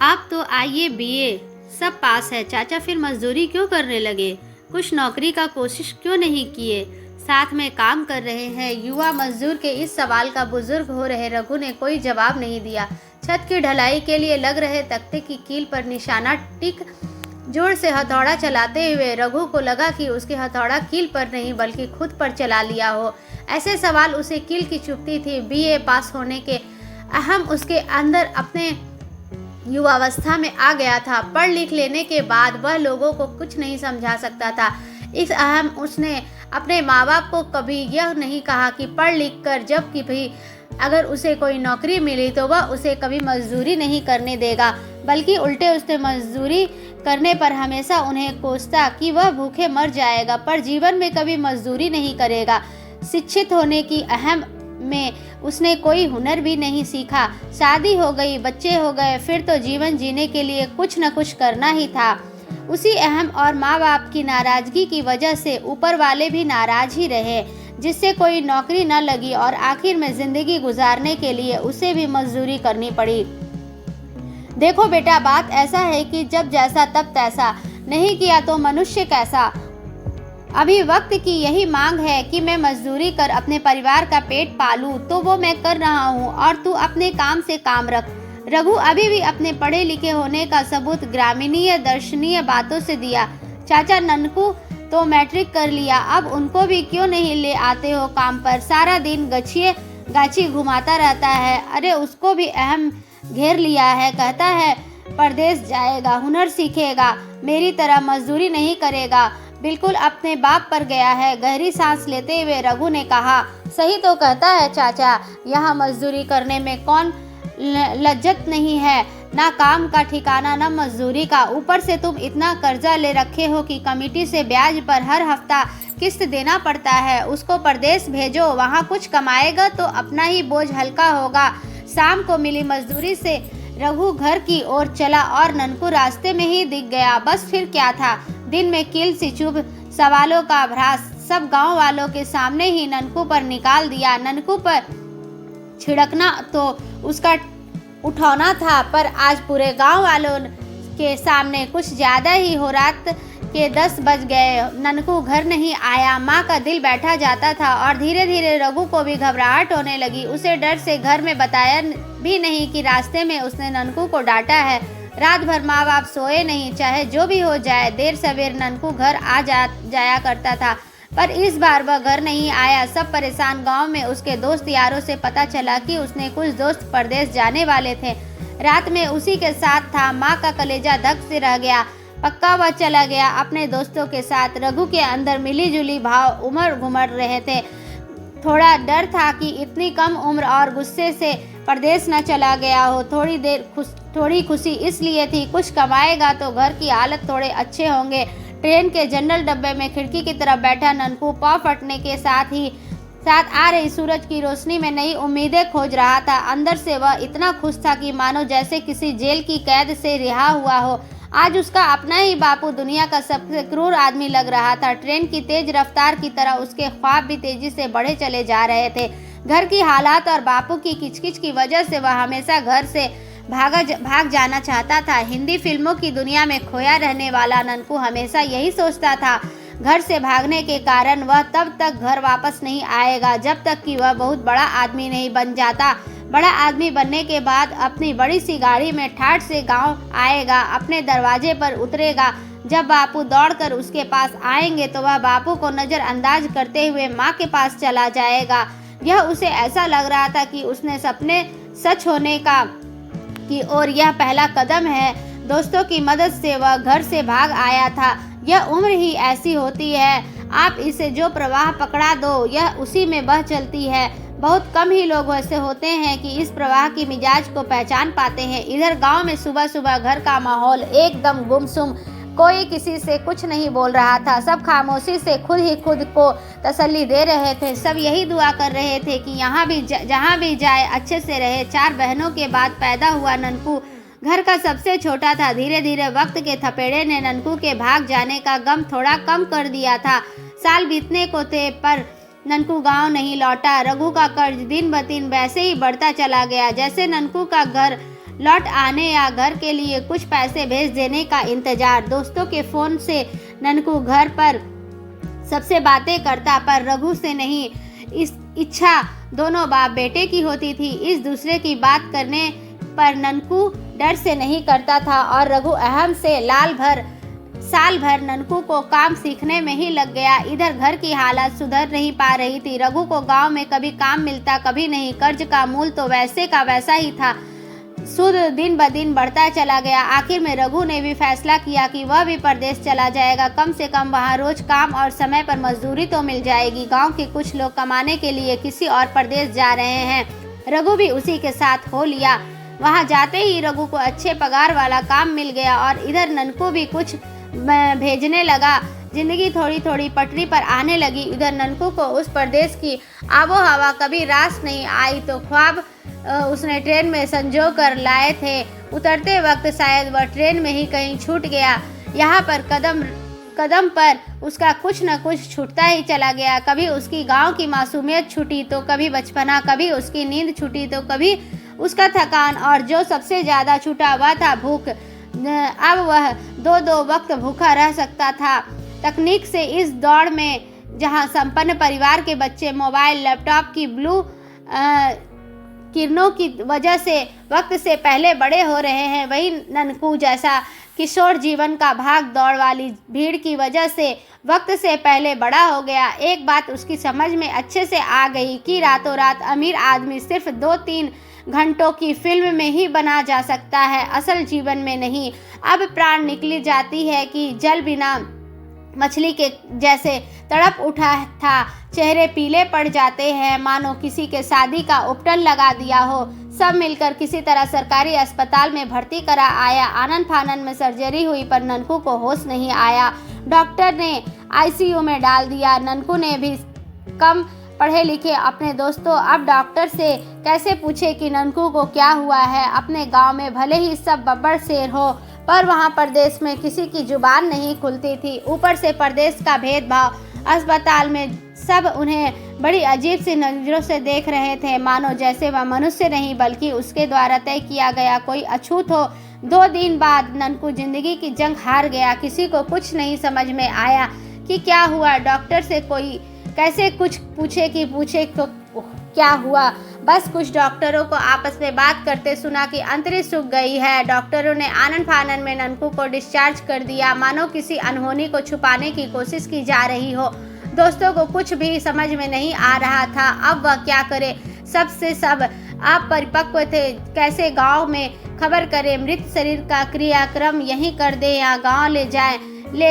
आप तो आईए बीए सब पास है चाचा, फिर मजदूरी क्यों करने लगे? कुछ नौकरी का कोशिश क्यों नहीं किए? साथ में काम कर रहे हैं। युवा मजदूर के इस सवाल का बुजुर्ग हो रहे रघु ने कोई जवाब नहीं दिया। छत की ढलाई के लिए लग रहे तख्ते की कील पर निशाना टिक जोर से हथौड़ा चलाते हुए रघु को लगा कि उसके हथौड़ा कील पर नहीं बल्कि खुद पर चला लिया हो। ऐसे सवाल उसे कील की चुभती थी। बीए पास होने के अहम उसके अंदर अपने युवावस्था में आ गया था। पढ़ लिख लेने के बाद वह लोगों को कुछ नहीं समझा सकता था। इस अहम उसने अपने माँ बाप को कभी यह नहीं कहा कि पढ़ लिख कर जब कि भी अगर उसे कोई नौकरी मिली तो वह उसे कभी मजदूरी नहीं करने देगा, बल्कि उल्टे उसने मजदूरी करने पर हमेशा उन्हें कोसता कि वह भूखे मर जाएगा, पर जीवन में कभी मजदूरी नहीं करेगा। शिक्षित होने की अहम में उसने कोई हुनर भी नहीं सीखा। शादी हो गई, बच्चे हो गए, फिर तो जीवन जीने के लिए कुछ न कुछ करना ही था। उसी अहम और माँ बाप की नाराजगी की वजह से ऊपर वाले भी नाराज ही रहे, जिससे कोई नौकरी न लगी और आखिर में जिंदगी गुजारने के लिए उसे भी मजदूरी करनी पड़ी। देखो बेटा, बात ऐसा है कि जब जैसा तब तैसा, नहीं किया तो मनुष्य कैसा। अभी वक्त की यही मांग है कि मैं मजदूरी कर अपने परिवार का पेट पालूं, तो वो मैं कर रहा हूँ और तू अपने काम से काम रख। रघु अभी भी अपने पढ़े लिखे होने का सबूत ग्रामीणीय दर्शनीय बातों से दिया। चाचा ननकू तो मैट्रिक कर लिया, अब उनको भी क्यों नहीं ले आते हो काम पर? सारा दिन गाछी घुमाता रहता है। अरे उसको भी अहम घेर लिया है, कहता है परदेश जाएगा, हुनर सीखेगा, मेरी तरह मजदूरी नहीं करेगा, बिल्कुल अपने बाप पर गया है। गहरी सांस लेते हुए रघु ने कहा, सही तो कहता है चाचा, यहाँ मजदूरी करने में कौन लज्जत नहीं है, ना काम का ठिकाना ना मजदूरी का। ऊपर से तुम इतना कर्जा ले रखे हो कि कमेटी से ब्याज पर हर हफ्ता किस्त देना पड़ता है। उसको परदेश भेजो, वहाँ कुछ कमाएगा तो अपना ही बोझ हल्का होगा। शाम को मिली मजदूरी से रघु घर की ओर चला और ननकू रास्ते में ही दिख गया। बस फिर क्या था, दिन में कील सी चुभ सवालों का भ्रास सब गांव वालों के सामने ही ननकू पर निकाल दिया। ननकू पर छिड़कना तो उसका उठौना था, पर आज पूरे गांव वालों के सामने कुछ ज्यादा ही हो। रात के 10 बज गए, ननकू घर नहीं आया। माँ का दिल बैठा जाता था और धीरे धीरे रघु को भी घबराहट होने लगी। उसे डर से घर में बताया भी नहीं कि रास्ते में उसने ननकू को डांटा है। रात भर माँ बाप सोए नहीं, चाहे जो भी हो जाए। देर सवेर ननकू घर जाया करता था, पर इस बार वह घर नहीं आया। सब परेशान। गांव में उसके दोस्त यारों से पता चला कि उसने कुछ दोस्त परदेश जाने वाले थे। रात में उसी के साथ था। माँ का कलेजा धक से रह गया। पक्का वह चला गया अपने दोस्तों के साथ। रघु के अंदर मिली जुली भाव उमड़ घुमड़ रहे थे। थोड़ा डर था कि इतनी कम उम्र और गुस्से से परदेश न चला गया हो। थोड़ी खुशी इसलिए थी, कुछ कमाएगा तो घर की हालत थोड़े अच्छे होंगे। ट्रेन के जनरल डब्बे में खिड़की की तरफ बैठा ननकू पाँव फटने के साथ आ रही सूरज की रोशनी में नई उम्मीदें खोज रहा था। अंदर से वह इतना खुश था कि मानो जैसे किसी जेल की कैद से रिहा हुआ हो। आज उसका अपना ही बापू दुनिया का सबसे क्रूर आदमी लग रहा था। ट्रेन की तेज रफ्तार की तरह उसके ख्वाब भी तेजी से बढ़े चले जा रहे थे। घर की हालात और बापू की किचकिच की वजह से वह हमेशा घर से भाग जाना चाहता था। हिंदी फिल्मों की दुनिया में खोया रहने वाला ननकू हमेशा यही सोचता था, घर से भागने के कारण वह तब तक घर वापस नहीं आएगा जब तक कि वह बहुत बड़ा आदमी नहीं बन जाता। बड़ा आदमी बनने के बाद अपनी बड़ी सी गाड़ी में ठाठ से गांव आएगा, अपने दरवाजे पर उतरेगा। जब बापू दौड़कर उसके पास आएंगे तो वह बापू को नजरअंदाज करते हुए माँ के पास चला जाएगा। यह उसे ऐसा लग रहा था कि उसने सपने सच होने की ओर यह पहला कदम है। दोस्तों की मदद से वह घर से भाग आया था। यह उम्र ही ऐसी होती है, आप इसे जो प्रवाह पकड़ा दो यह उसी में बह चलती है। बहुत कम ही लोग ऐसे होते हैं कि इस प्रवाह की मिजाज को पहचान पाते हैं। इधर गांव में सुबह सुबह घर का माहौल एकदम गुमसुम, कोई किसी से कुछ नहीं बोल रहा था। सब खामोशी से खुद ही खुद को तसल्ली दे रहे थे। सब यही दुआ कर रहे थे कि जहाँ भी जाए अच्छे से रहे। 4 बहनों के बाद पैदा हुआ ननकू घर का सबसे छोटा था। धीरे धीरे वक्त के थपेड़े ने ननकू के भाग जाने का गम थोड़ा कम कर दिया था। साल बीतने को थे, पर ननकू गांव नहीं लौटा। रघु का कर्ज दिन ब दिन वैसे ही बढ़ता चला गया। जैसे ननकू का घर लौट आने या घर के लिए कुछ पैसे भेज देने का इंतजार। दोस्तों के फ़ोन से ननकू घर पर सबसे बातें करता, पर रघु से नहीं। इस इच्छा दोनों बाप बेटे की होती थी। इस दूसरे की बात करने पर ननकू डर से नहीं करता था और रघु अहम से साल भर ननकू को काम सीखने में ही लग गया। इधर घर की हालत सुधर नहीं पा रही थी। रघु को गांव में कभी काम मिलता कभी नहीं। कर्ज का मूल तो वैसे का वैसा ही था। सूद दिन ब दिन बढ़ता चला गया। आखिर में रघु ने भी फैसला किया कि वह भी परदेश चला जाएगा। कम से कम वहाँ रोज काम और समय पर मजदूरी तो मिल जाएगी। गांव के कुछ लोग कमाने के लिए किसी और प्रदेश जा रहे हैं। रघु भी उसी के साथ हो लिया। वहाँ जाते ही रघु को अच्छे पगार वाला काम मिल गया और इधर ननकू भी कुछ भेजने लगा। जिंदगी थोड़ी थोड़ी पटरी पर आने लगी। इधर ननकू को उस प्रदेश की आबो हवा कभी रास नहीं आई तो ख्वाब उसने ट्रेन में संजो कर लाए थे। उतरते वक्त शायद वह ट्रेन में ही कहीं छूट गया। यहाँ पर कदम कदम पर उसका कुछ न कुछ छूटता ही चला गया। कभी उसकी गांव की मासूमियत छूटी तो कभी बचपना, कभी उसकी नींद छूटी तो कभी उसका थकान, और जो सबसे ज़्यादा छूटा वह था भूख। अब वह दो वक्त भूखा रह सकता था। तकनीक से इस दौड़ में जहां संपन्न परिवार के बच्चे मोबाइल लैपटॉप की ब्लू किरणों की वजह से वक्त से पहले बड़े हो रहे हैं, वही ननकू जैसा किशोर जीवन का भाग दौड़ वाली भीड़ की वजह से वक्त से पहले बड़ा हो गया। एक बात उसकी समझ में अच्छे से आ गई कि रातों रात अमीर आदमी सिर्फ 2-3 घंटों की फिल्म में ही बना जा सकता है, असल जीवन में नहीं। अब प्राण निकली जाती है कि जल बिना मछली के जैसे तड़प उठा था। चेहरे पीले पड़ जाते हैं मानो किसी के शादी का उपटन लगा दिया हो। सब मिलकर किसी तरह सरकारी अस्पताल में भर्ती करा आया। आनन फानन में सर्जरी हुई पर ननकू को होश नहीं आया। डॉक्टर ने आईसीयू में डाल दिया। ननकू ने भी कम पढ़े लिखे अपने दोस्तों अब डॉक्टर से कैसे पूछे कि ननकू को क्या हुआ है। अपने गांव में भले ही सब बब्बर शेर हो पर वहां परदेश में किसी की जुबान नहीं खुलती थी। ऊपर से परदेश का भेदभाव। अस्पताल में सब उन्हें बड़ी अजीब सी नजरों से देख रहे थे, मानो जैसे वह मनुष्य नहीं बल्कि उसके द्वारा तय किया गया कोई अछूत हो। 2 दिन बाद ननकू जिंदगी की जंग हार गया। किसी को कुछ नहीं समझ में आया कि क्या हुआ। डॉक्टर से कोई कैसे कुछ पूछे तो क्या हुआ। बस कुछ डॉक्टरों को आपस में बात करते सुना कि अंतरी सूख गई है। डॉक्टरों ने आनन फानन में ननकू को डिस्चार्ज कर दिया, मानो किसी अनहोनी को छुपाने की कोशिश की जा रही हो। दोस्तों को कुछ भी समझ में नहीं आ रहा था अब वह क्या करे। सबसे सब आप परिपक्व थे। कैसे गांव में खबर करे, मृत शरीर का क्रियाक्रम यहीं कर दे या गांव ले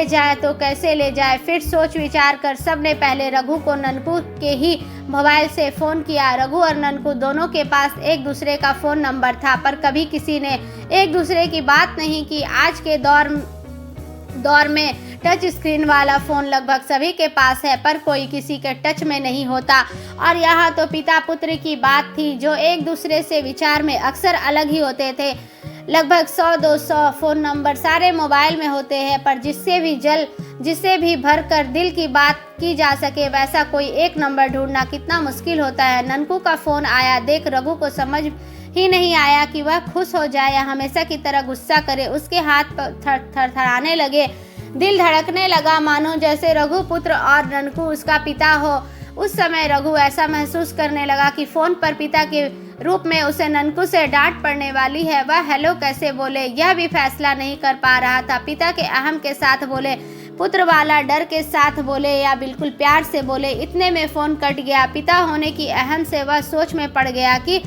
जाए तो कैसे ले जाए। फिर सोच विचार कर सबने पहले रघु को ननकू के ही मोबाइल से फ़ोन किया। रघु और ननकू दोनों के पास एक दूसरे का फ़ोन नंबर था पर कभी किसी ने एक दूसरे की बात नहीं की। आज के दौर में टच स्क्रीन वाला फ़ोन लगभग सभी के पास है पर कोई किसी के टच में नहीं होता। और यहाँ तो पिता पुत्र की बात थी जो एक दूसरे से विचार में अक्सर अलग ही होते थे। लगभग 100-200 फ़ोन नंबर सारे मोबाइल में होते हैं पर जिससे भी भर कर दिल की बात की जा सके वैसा कोई एक नंबर ढूंढना कितना मुश्किल होता है। ननकू का फ़ोन आया देख रघु को समझ ही नहीं आया कि वह खुश हो जाए या हमेशा की तरह गुस्सा करे। उसके हाथ थरथराने लगे, दिल धड़कने लगा मानो जैसे रघु पुत्र और ननकू उसका पिता हो। उस समय रघु ऐसा महसूस करने लगा कि फ़ोन पर पिता के रूप में उसे ननकू से डांट पड़ने वाली है। वह हेलो कैसे बोले यह भी फैसला नहीं कर पा रहा था। पिता के अहम के साथ बोले, पुत्र वाला डर के साथ बोले या बिल्कुल प्यार से बोले। इतने में फ़ोन कट गया। पिता होने की अहम से वह सोच में पड़ गया कि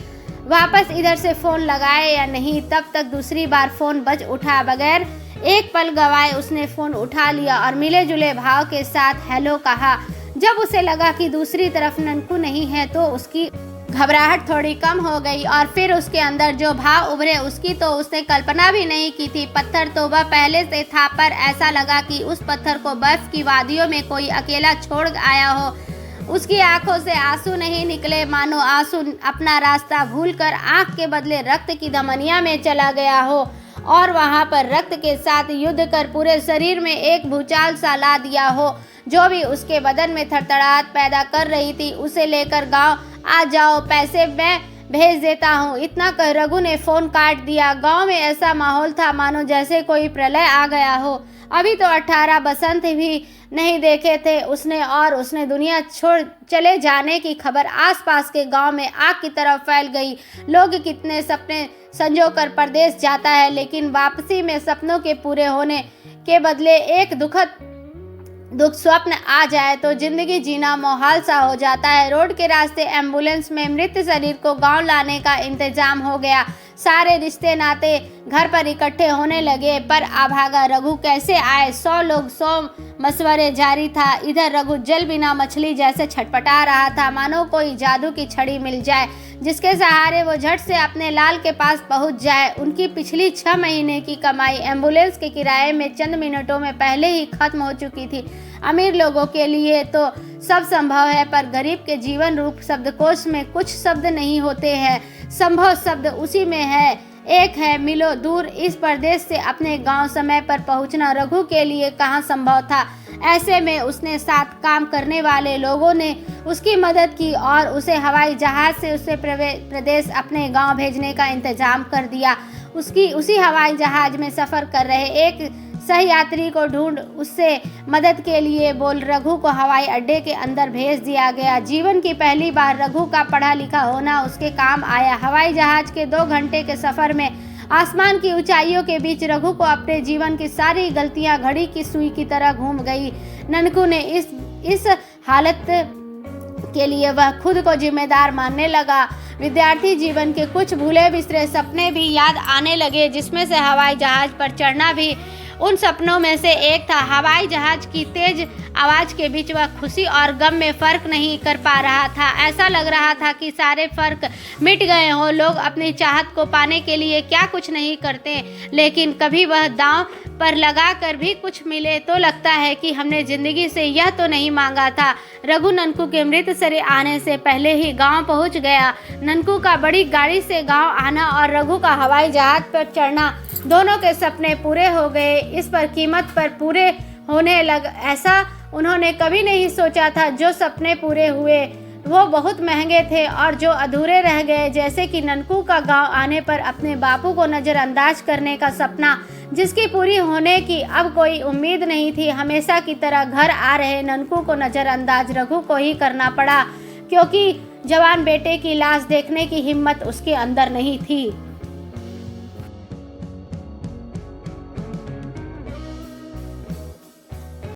वापस इधर से फ़ोन लगाए या नहीं। तब तक दूसरी बार फ़ोन बज उठा। बगैर एक पल गवाए उसने फ़ोन उठा लिया और मिले जुले भाव के साथ हेलो कहा। जब उसे लगा कि दूसरी तरफ ननकू नहीं है तो उसकी घबराहट थोड़ी कम हो गई और फिर उसके अंदर जो भाव उभरे उसकी तो उसने कल्पना भी नहीं की थी। पत्थर तो वह पहले से था पर ऐसा लगा कि उस पत्थर को बर्फ की वादियों में कोई अकेला छोड़ आया हो। उसकी आंखों से आंसू नहीं निकले, मानो आंसू अपना रास्ता भूलकर आंख के बदले रक्त की धमनिया में चला गया हो और वहां पर रक्त के साथ युद्ध कर पूरे शरीर में एक भूचाल सा ला दिया हो। जो भी उसके बदन में थरथराहट पैदा कर रही थी उसे लेकर गांव आ जाओ, पैसे मैं भेज देता हूँ। इतना कह रघु ने फोन काट दिया। गांव में ऐसा माहौल था मानो जैसे कोई प्रलय आ गया हो। अभी तो 18 बसंत भी नहीं देखे थे उसने दुनिया छोड़ चले जाने की खबर आसपास के गांव में आग की तरह फैल गई। लोग कितने सपने संजो कर परदेश जाता है, लेकिन वापसी में सपनों के पूरे होने के बदले एक दुख स्वप्न आ जाए तो जिंदगी जीना मुहाल सा हो जाता है। रोड के रास्ते एम्बुलेंस में मृत शरीर को गांव लाने का इंतजाम हो गया। सारे रिश्ते नाते घर पर इकट्ठे होने लगे, पर अभागा रघु कैसे आए? 100 लोग 100 मशवरे जारी था। इधर रघु जल बिना मछली जैसे छटपटा रहा था, मानो कोई जादू की छड़ी मिल जाए जिसके सहारे वो झट से अपने लाल के पास पहुंच जाए। उनकी पिछली 6 महीने की कमाई एम्बुलेंस के किराए में चंद मिनटों में पहले ही खत्म हो चुकी थी। अमीर लोगों के लिए तो सब संभव है, पर गरीब के जीवन रूप शब्दकोश में कुछ शब्द नहीं होते हैं। संभव शब्द उसी में है, एक है मिलो दूर। इस परदेश से अपने गांव समय पर पहुंचना रघु के लिए कहाँ संभव था। ऐसे में उसने साथ काम करने वाले लोगों ने उसकी मदद की और उसे हवाई जहाज से उसे प्रदेश अपने गांव भेजने का इंतजाम कर दिया। उसी हवाई जहाज में सफर कर रहे एक सही यात्री को ढूंढ उससे मदद के लिए बोल रघु को हवाई अड्डे के अंदर भेज दिया गया। जीवन की पहली बार रघु का पढ़ा लिखा होना उसके काम आया। हवाई जहाज के 2 घंटे के सफर में आसमान की ऊंचाइयों के बीच रघु को अपने जीवन की सारी गलतियां घड़ी की सुई की तरह घूम गई। ननकू ने इस हालत के लिए वह खुद को जिम्मेदार मानने लगा। विद्यार्थी जीवन के कुछ भूले बिसरे सपने भी याद आने लगे, जिसमें से हवाई जहाज पर चढ़ना भी उन सपनों में से एक था। हवाई जहाज की तेज आवाज के बीच वह खुशी और गम में फर्क नहीं कर पा रहा था। ऐसा लग रहा था कि सारे फर्क मिट गए हों। लोग अपनी चाहत को पाने के लिए क्या कुछ नहीं करते, लेकिन कभी वह दांव पर लगा कर भी कुछ मिले तो लगता है कि हमने जिंदगी से यह तो नहीं मांगा था। रघु ननकू के मृत शरीर आने से पहले ही गांव पहुंच गया। ननकू का बड़ी गाड़ी से गांव आना और रघु का हवाई जहाज पर चढ़ना, दोनों के सपने पूरे हो गए। इस पर कीमत पर पूरे होने लग, ऐसा उन्होंने कभी नहीं सोचा था। जो सपने पूरे हुए वो बहुत महंगे थे और जो अधूरे रह गए, जैसे कि ननकू का गांव आने पर अपने बापू को नज़रअंदाज करने का सपना, जिसकी पूरी होने की अब कोई उम्मीद नहीं थी। हमेशा की तरह घर आ रहे ननकू को नज़रअंदाज रघु को ही करना पड़ा, क्योंकि जवान बेटे की लाश देखने की हिम्मत उसके अंदर नहीं थी।